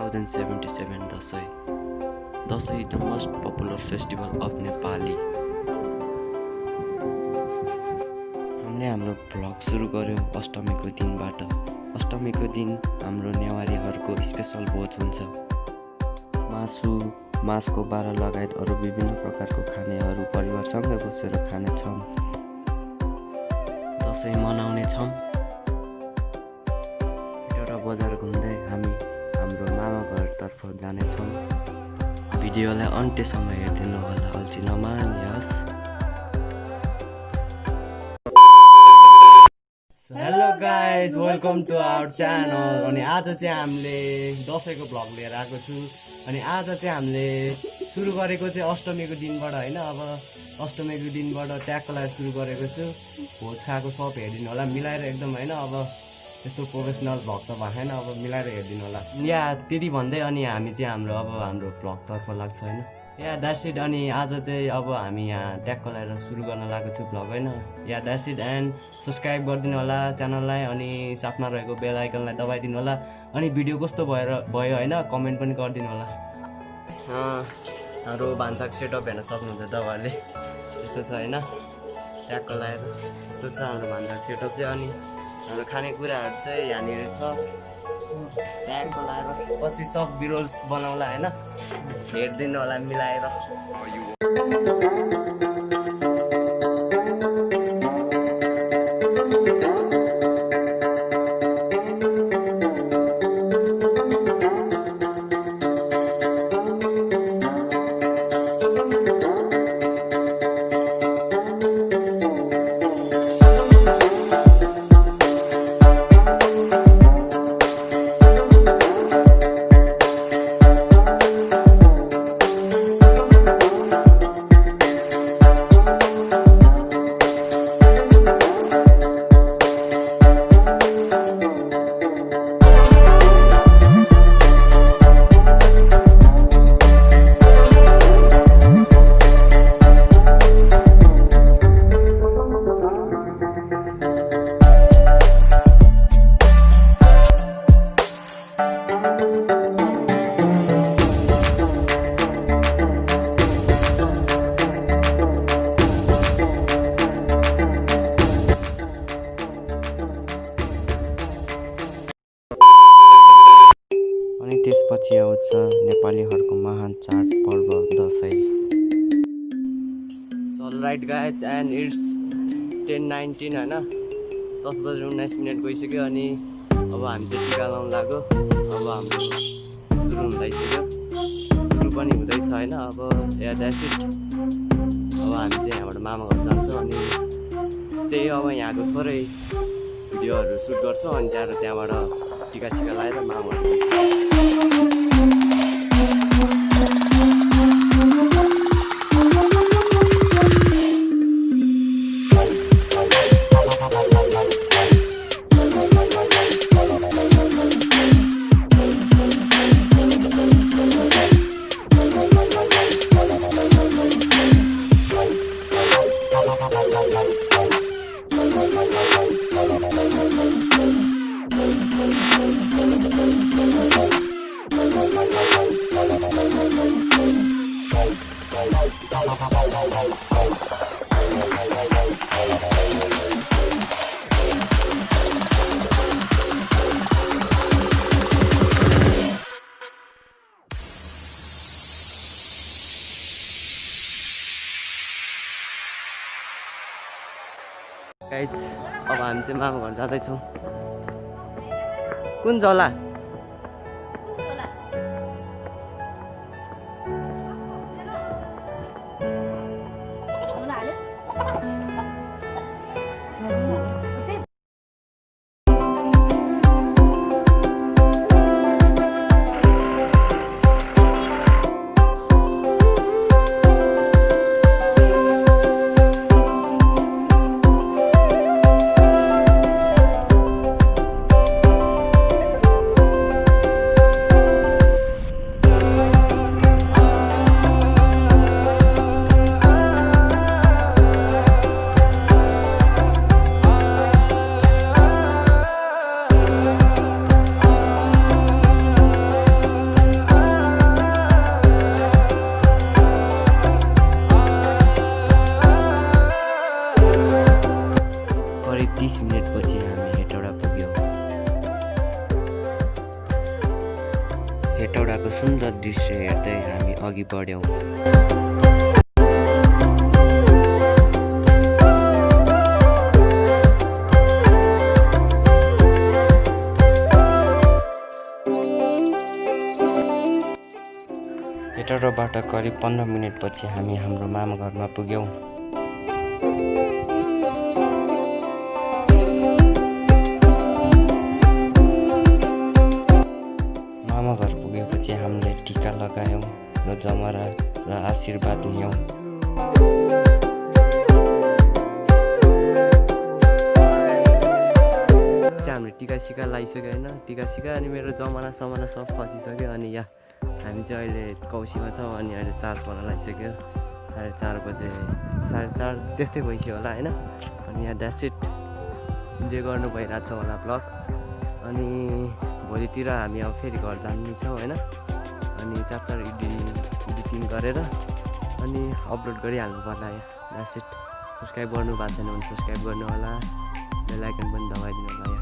2077 Dashain. Dashain the most popular festival of Nepali. हामीले हाम्रो vlog सुरु गर्यौं अष्टमीको दिनबाट। अष्टमीको दिन हाम्रो नेवारीहरूको स्पेशल भोज हुन्छ। मासको बारा लगायत अरू विभिन्न प्रकारको खानेहरू परिवारसँगै बसेर खानेछौँ। दसैँ मनाउने छौँ। एउटा बजार घुम्दै हामी हाम्रो मामा घरतर्फ जानेछौँ। भिडियोलाई अन्त्यसम्म हेरिदिनु होला, अल्छी नमानियोस्। Hello guys, welcome to our channel. अनि आज चाहिँ हामीले दसैँको भ्लग लिएर आएको छु। अनि आज चाहिँ हामीले सुरु गरेको चाहिँ अष्टमीको दिनबाट होइन। अब अष्टमीको दिनबाट ट्यागको लागि सुरु गरेको छु। भोज खाएको सब हेरिदिनु होला, मिलाएर एकदम होइन। अब यस्तो प्रोफेसनल भ्लग त भएन, अब मिलाएर हेरिदिनु होला। या त्यति भन्दै अनि हामी चाहिँ हाम्रो भ्लगतर्फ लाग्छ होइन। या द्याट्स इट। अनि आज चाहिँ अब हामी यहाँ ट्यागको लगाएर सुरु गर्न लागेको छु भ्लग होइन। या द्याट्स इट। एन्ड सब्सक्राइब गरिदिनु होला च्यानललाई, अनि साथमा रहेको बेल आइकनलाई दबाइदिनु होला। अनि भिडियो कस्तो भयो होइन कमेन्ट पनि गरिदिनु होला। हाम्रो भान्साको सेटअप हेर्न सक्नुहुन्छ तपाईँहरूले, यस्तो छ होइन। ट्यागको लगाएर यस्तो छ हाम्रो भान्साको सेटअप चाहिँ। अनि हाम्रो खानेकुराहरू चाहिँ यहाँनिर छ। ट्यागको लगाएर पछि सब बिरोल्स बनाउला होइन, हेरिदिनु होला मिलाएर। त्यसपछि आउँछ नेपालीहरूको महान चाड पर्व Dashain. Right guys, and it's 10:19 होइन, 10:19 गइसक्यो। अनि अब हामी चाहिँ टिका लाउनु लाग्यो। अब हाम्रो सुरु हुँदैछियो, सुरु पनि हुँदैछ होइन। अब या द्याट्स इट। अब हामी चाहिँ यहाँबाट मामा घर जान्छौँ। अनि त्यही अब यहाँको थोरै भिडियोहरू सुट गर्छौँ। अनि त्यहाँबाट टिका सिका लगाएर मामा घर जान्छौँ। गाइज, अब हामी चाहिँ मामा घर जाँदैछौँ। कुन झोला? हेटौडाको सुन्दर दृश्य हेर्दै हामी अघि बढ्यौँ। हेटौडाबाट करिब 15 मिनेटपछि हामी हाम्रो मामा घरमा पुग्यौँ। मामा घर पुगेपछि हामीले टिका लगायौँ र जमरा र आशीर्वाद लियौँ। हामीले टिका सिका लगाइसक्यो होइन, टिका सिका अनि मेरो जमरा समरा सब खसिसक्यो। अनि यहाँ हामी चाहिँ अहिले कौसीमा छौँ अनि अहिले चार्ज गर्न लागिसक्यो। 4:30 बजे 4:30 त्यस्तै भइसक्यो होला होइन। अनि यहाँ द्याट्स इट जे गर्नु भइरहेको छ होला ब्लग। अनि भोलितिर हामी अब फेरि घर जान्छौँ होइन। अनि चार एडिटिङ गरेर अनि अपलोड गरिहाल्नु पर्ला। That's it. सब्सक्राइब गर्नु भएको छैन भने सब्सक्राइब गर्नु होला, बेल आइकन पनि दबाइदिनु होला।